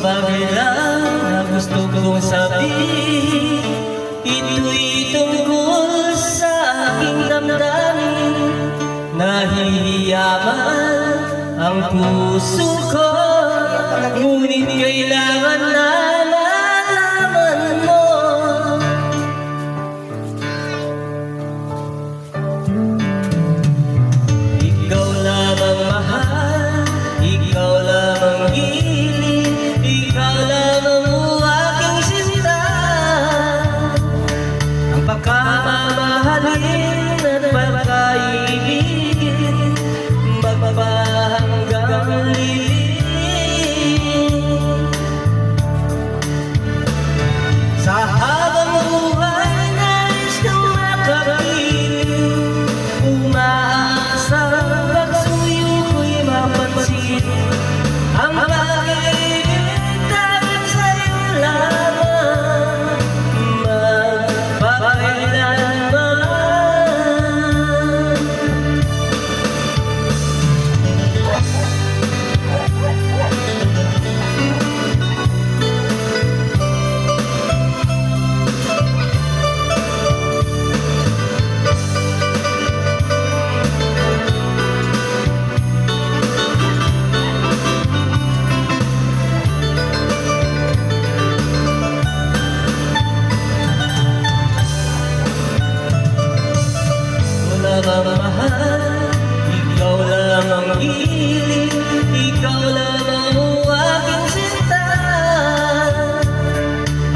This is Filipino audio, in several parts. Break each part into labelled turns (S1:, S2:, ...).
S1: bagay lang na gusto kong sabihin, ito'y tungkol sa aking damdamin. Nahihiyaman ang puso ko, ngunit kailangan na malaman mo. Ikaw lamang mahal, ikaw lamang hiling, ikaw lamang aking sinta. Ang pagkamamahalin at pagkaibigin, magpapahanggang lilim. Sa habang buhay nais kong makapiling, umaasang pagsuyo ko'y mapansin. Ang pag-ibig dahil sa'yo lamang, magpakailanman. Mahal, ikaw lang ang hiling, ikaw lang ang aking sinta.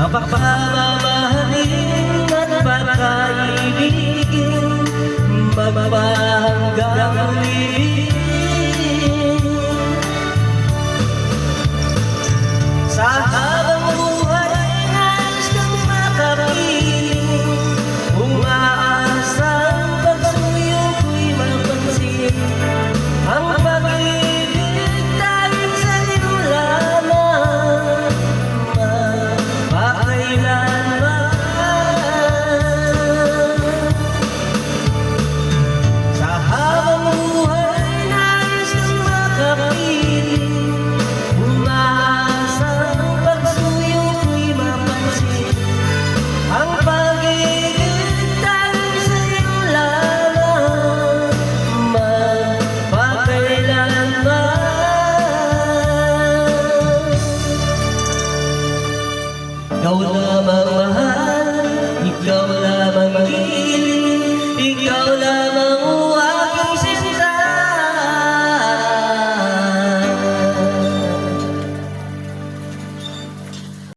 S1: Ang pagmamahalin at pagkaibigin, magpapahanggang lilim. Sa habang buhay nais kang makapiling, umaasang pagsuyo ko'y mapansin. Ang pag-ibig dahil sa'yo lamang, magpakailanman. Sa habang buhay nais kang makapiling, umaasang pagsuyo ko'y mapansin. Ang pag-ibig dahil sa'yo lamang, magpakailanman. Ikaw lamang mahal, ikaw lamang